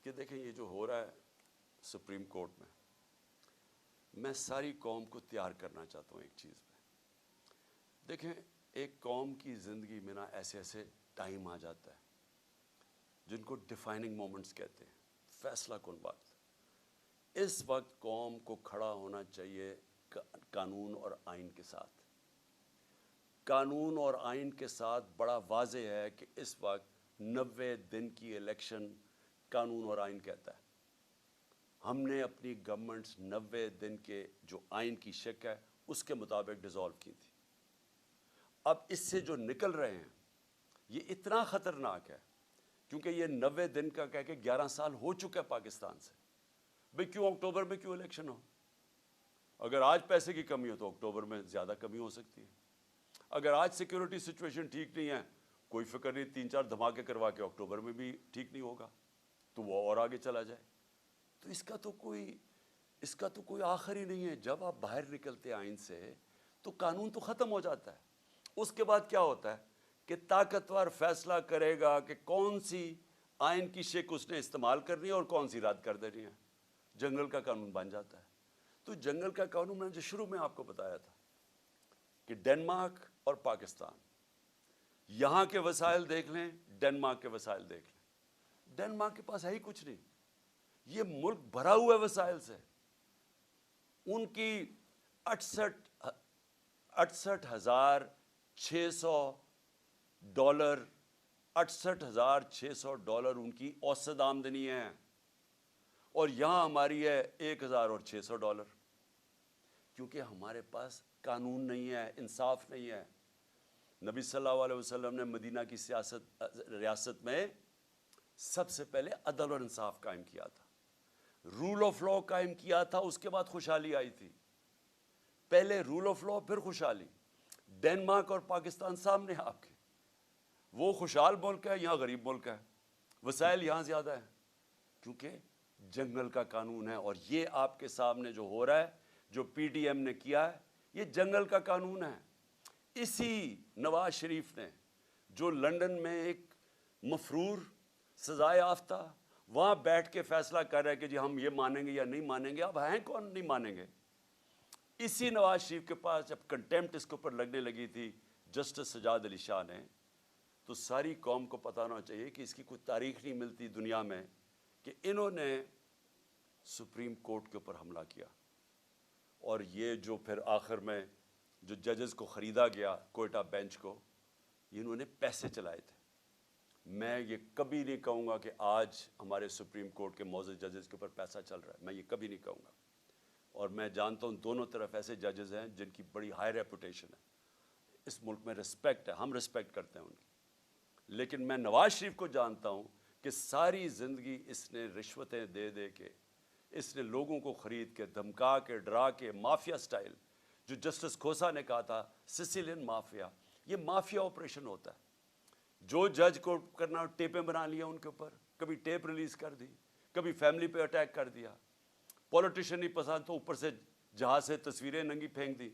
کہ دیکھیں یہ جو ہو رہا ہے سپریم کورٹ میں ساری قوم کو تیار کرنا چاہتا ہوں ایک چیز پہ. دیکھیں ایک قوم کی زندگی میں نا ایسے ایسے ٹائم آ جاتا ہے جن کو ڈیفائننگ مومنٹس کہتے ہیں, فیصلہ کن وقت. اس وقت قوم کو کھڑا ہونا چاہیے قانون اور آئین کے ساتھ. قانون اور آئین کے ساتھ بڑا واضح ہے کہ اس وقت 90 دن کی الیکشن قانون اور آئین کہتا ہے. ہم نے اپنی گورنمنٹس 90 دن کے جو آئین کی شک ہے اس کے مطابق ڈیزالو کی تھی. اب اس سے جو نکل رہے ہیں یہ اتنا خطرناک ہے کیونکہ یہ 90 دن کا کہہ کے 11 سال ہو چکا ہے پاکستان سے. بھئی کیوں اکتوبر میں کیوں الیکشن ہو؟ اگر آج پیسے کی کمی ہو تو اکتوبر میں زیادہ کمی ہو سکتی ہے. اگر آج سیکیورٹی سچویشن ٹھیک نہیں ہے, کوئی فکر نہیں, 3-4 دھماکے کروا کے اکتوبر میں بھی ٹھیک نہیں ہوگا تو وہ اور آگے چلا جائے. تو اس کا تو کوئی آخر ہی نہیں ہے. جب آپ باہر نکلتے آئین سے تو قانون تو ختم ہو جاتا ہے. اس کے بعد کیا ہوتا ہے کہ طاقتور فیصلہ کرے گا کہ کون سی آئین کی شک اس نے استعمال کرنی ہے اور کون سی رد کر دینی ہے. جنگل کا قانون بن جاتا ہے. تو جنگل کا قانون میں نے جو شروع میں آپ کو بتایا تھا کہ ڈنمارک اور پاکستان, یہاں کے وسائل دیکھ لیں, ڈنمارک کے وسائل دیکھ لیں. ڈنمارک کے پاس ہے ہی کچھ نہیں. یہ ملک بھرا ہوا ہے وسائل سے. ان کی 68,600 ڈالر $68,600 ان کی اوسط آمدنی ہے, اور یہاں ہماری ہے $1,600. کیونکہ ہمارے پاس قانون نہیں ہے, انصاف نہیں ہے. نبی صلی اللہ علیہ وسلم نے مدینہ کی ریاست میں سب سے پہلے عدل اور انصاف قائم کیا تھا, رول آف لا قائم کیا تھا. اس کے بعد خوشحالی آئی تھی. پہلے رول آف لا پھر خوشحالی. ڈنمارک اور پاکستان سامنے آپ کے, وہ خوشحال ملک ہے, یہاں غریب ملک ہے. وسائل یہاں زیادہ ہیں کیونکہ جنگل کا قانون ہے. اور یہ آپ کے سامنے جو ہو رہا ہے, جو پی ٹی ایم نے کیا ہے, یہ جنگل کا قانون ہے. اسی نواز شریف نے جو لندن میں ایک مفرور سزائے یافتہ وہاں بیٹھ کے فیصلہ کر رہے کہ جی ہم یہ مانیں گے یا نہیں مانیں گے. اب ہیں کون نہیں مانیں گے؟ اسی نواز شریف کے پاس جب کنٹیمپٹ اس کے اوپر لگنے لگی تھی جسٹس سجاد علی شاہ نے, تو ساری قوم کو پتہ ہونا چاہیے کہ اس کی کوئی تاریخ نہیں ملتی دنیا میں کہ انہوں نے سپریم کورٹ کے اوپر حملہ کیا. اور یہ جو پھر آخر میں جو ججز کو خریدا گیا کوئٹہ بینچ کو, انہوں نے پیسے چلائے تھے. میں یہ کبھی نہیں کہوں گا کہ آج ہمارے سپریم کورٹ کے معزز ججز کے اوپر پیسہ چل رہا ہے, میں یہ کبھی نہیں کہوں گا. اور میں جانتا ہوں دونوں طرف ایسے ججز ہیں جن کی بڑی ہائی ریپوٹیشن ہے, اس ملک میں رسپیکٹ ہے, ہم رسپیکٹ کرتے ہیں ان کی. لیکن میں نواز شریف کو جانتا ہوں کہ ساری زندگی اس نے رشوتیں دے دے کے, اس نے لوگوں کو خرید کے, دھمکا کے, ڈرا کے, مافیا سٹائل, جو جسٹس کھوسا نے کہا تھا سسیلین مافیا, یہ مافیا آپریشن ہوتا ہے. جو جج کو کرنا ٹیپیں بنا لیا ان کے اوپر, کبھی ٹیپ ریلیز کر دی, کبھی فیملی پہ اٹیک کر دیا. پولیٹیشین نہیں پسند تو اوپر سے جہاز سے تصویریں ننگی پھینک دی.